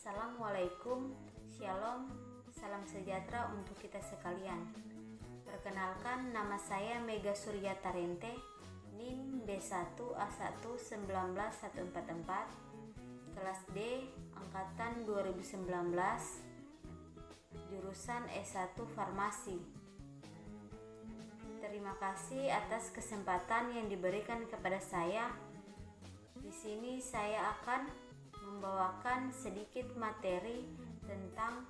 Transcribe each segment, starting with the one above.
Assalamualaikum, Shalom, salam sejahtera untuk kita sekalian. Perkenalkan, nama saya Mega Surya Tarente, NIM D1A1191444, kelas D, Angkatan 2019, jurusan S1 Farmasi. Terima kasih atas kesempatan yang diberikan kepada saya. Di sini saya akan membawakan sedikit materi tentang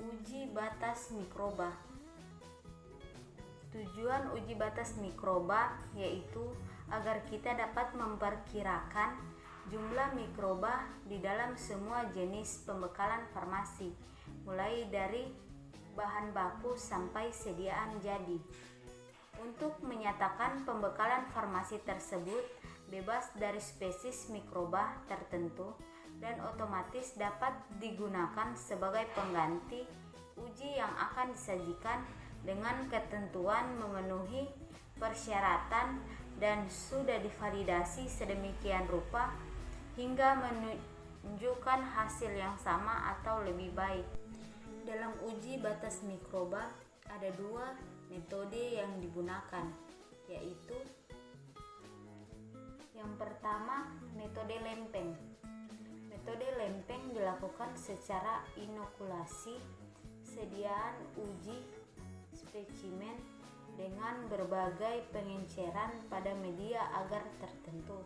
uji batas mikroba. Tujuan uji batas mikroba yaitu agar kita dapat memperkirakan jumlah mikroba di dalam semua jenis pembekalan farmasi, mulai dari bahan baku sampai sediaan jadi. Untuk menyatakan pembekalan farmasi tersebut bebas dari spesies mikroba tertentu dan otomatis dapat digunakan sebagai pengganti uji yang akan disajikan dengan ketentuan memenuhi persyaratan dan sudah divalidasi sedemikian rupa hingga menunjukkan hasil yang sama atau lebih baik. Dalam uji batas mikroba ada dua metode yang digunakan, yaitu yang pertama metode lempeng. Metode lempeng dilakukan secara inokulasi sediaan uji spesimen dengan berbagai pengenceran pada media agar tertentu.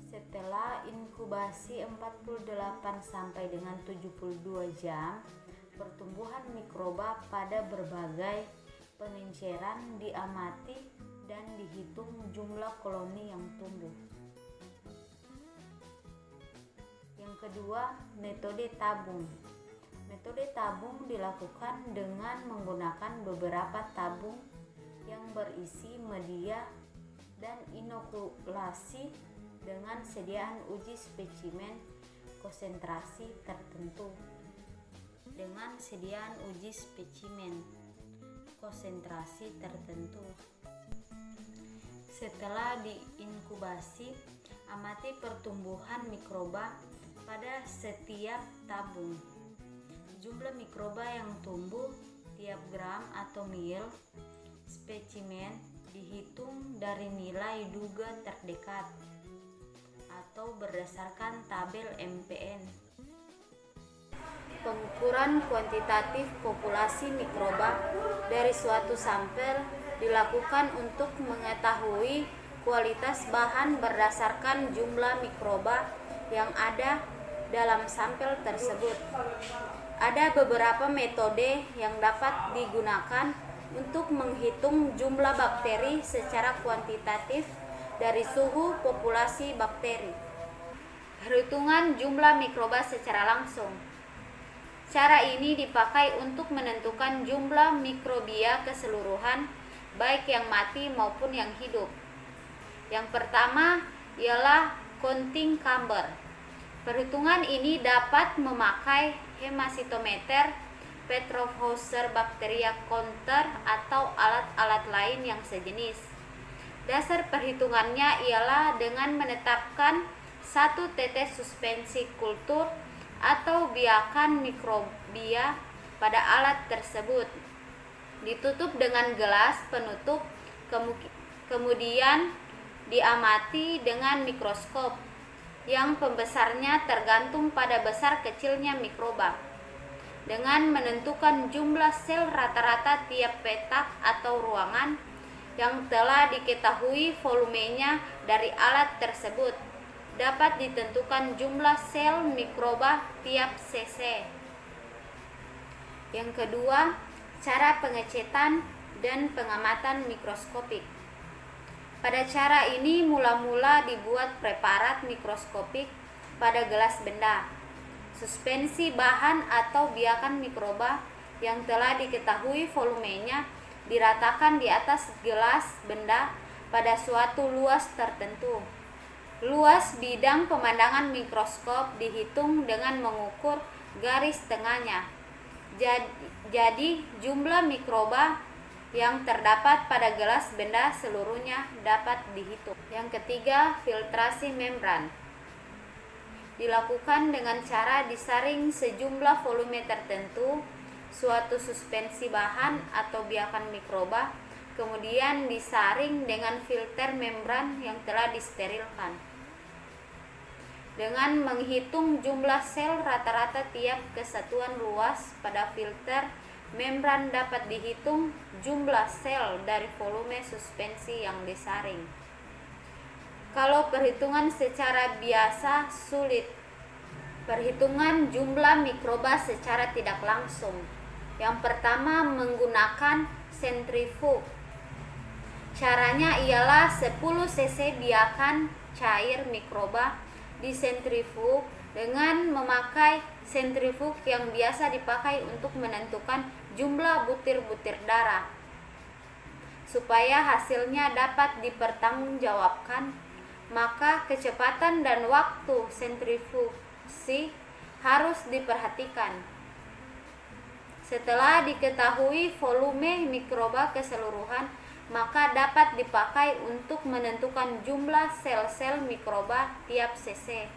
Setelah inkubasi 48 sampai dengan 72 jam, pertumbuhan mikroba pada berbagai pengenceran diamati dan dihitung jumlah koloni yang tumbuh. Yang kedua, metode tabung. Metode tabung dilakukan dengan menggunakan beberapa tabung yang berisi media dan inokulasi dengan sediaan uji spesimen konsentrasi tertentu. Dengan sediaan uji spesimen konsentrasi tertentu. Setelah diinkubasi, amati pertumbuhan mikroba pada setiap tabung. Jumlah mikroba yang tumbuh tiap gram atau mil spesimen dihitung dari nilai duga terdekat atau berdasarkan tabel MPN. Pengukuran kuantitatif populasi mikroba dari suatu sampel dilakukan untuk mengetahui kualitas bahan berdasarkan jumlah mikroba yang ada dalam sampel tersebut. Ada beberapa metode yang dapat digunakan untuk menghitung jumlah bakteri secara kuantitatif dari suhu populasi bakteri. Perhitungan jumlah mikroba secara langsung. Cara ini dipakai untuk menentukan jumlah mikrobia keseluruhan, baik yang mati maupun yang hidup. Yang pertama ialah counting chamber. Perhitungan ini dapat memakai hemasitometer, Petrovhauser Bacteria Counter atau alat-alat lain yang sejenis. Dasar perhitungannya ialah dengan menetapkan satu tetes suspensi kultur atau biakan mikrobia pada alat tersebut, ditutup dengan gelas penutup, kemudian diamati dengan mikroskop yang pembesarnya tergantung pada besar kecilnya mikroba, dengan menentukan jumlah sel rata-rata tiap petak atau ruangan yang telah diketahui volumenya dari alat tersebut. Dapat ditentukan jumlah sel mikroba tiap cc. Yang kedua, cara pengecetan dan pengamatan mikroskopik. Pada cara ini mula-mula dibuat preparat mikroskopik pada gelas benda. Suspensi bahan atau biakan mikroba yang telah diketahui volumenya diratakan di atas gelas benda pada suatu luas tertentu. Luas bidang pemandangan mikroskop dihitung dengan mengukur garis tengahnya. Jadi jumlah mikroba yang terdapat pada gelas benda seluruhnya dapat dihitung. Yang ketiga, filtrasi membran. dilakukan dengan cara disaring sejumlah volume tertentu suatu suspensi bahan atau biakan mikroba, kemudian disaring dengan filter membran yang telah disterilkan. Dengan menghitung jumlah sel rata-rata tiap kesatuan luas pada filter membran, dapat dihitung jumlah sel dari volume suspensi yang disaring. Kalau perhitungan secara biasa sulit, perhitungan jumlah mikroba secara tidak langsung. Yang pertama, menggunakan sentrifug. Caranya ialah 10 cc biakan cair mikroba disentrifug dengan memakai sentrifug yang biasa dipakai untuk menentukan jumlah butir-butir darah. Supaya hasilnya dapat dipertanggungjawabkan, maka kecepatan dan waktu sentrifusi harus diperhatikan. Setelah diketahui volume mikroba keseluruhan, maka dapat dipakai untuk menentukan jumlah sel-sel mikroba tiap cc.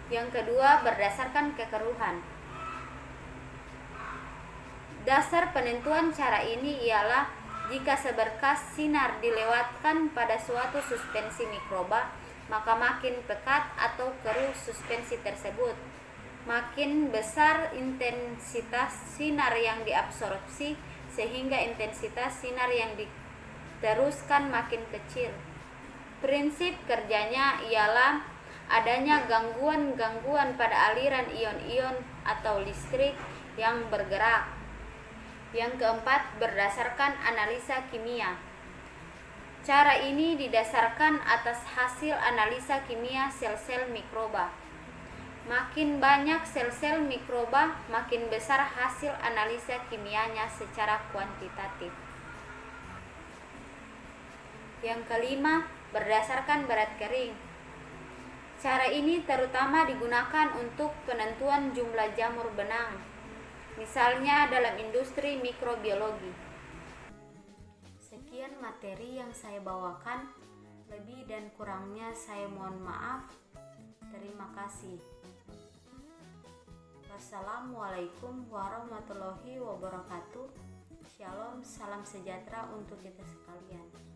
Yang kedua, berdasarkan kekeruhan. Dasar penentuan cara ini ialah jika seberkas sinar dilewatkan pada suatu suspensi mikroba, maka makin pekat atau keruh suspensi tersebut, makin besar intensitas sinar yang diabsorpsi, sehingga intensitas sinar yang diteruskan makin kecil. Prinsip kerjanya ialah adanya gangguan-gangguan pada aliran ion-ion atau listrik yang bergerak. Yang keempat, berdasarkan analisa kimia. Cara ini didasarkan atas hasil analisa kimia sel-sel mikroba. Makin banyak sel-sel mikroba, makin besar hasil analisa kimianya secara kuantitatif. Yang kelima, berdasarkan berat kering. Cara ini terutama digunakan untuk penentuan jumlah jamur benang, misalnya dalam industri mikrobiologi. Sekian materi yang saya bawakan, lebih dan kurangnya saya mohon maaf. Terima kasih. Wassalamualaikum warahmatullahi wabarakatuh. Shalom, salam sejahtera untuk kita sekalian.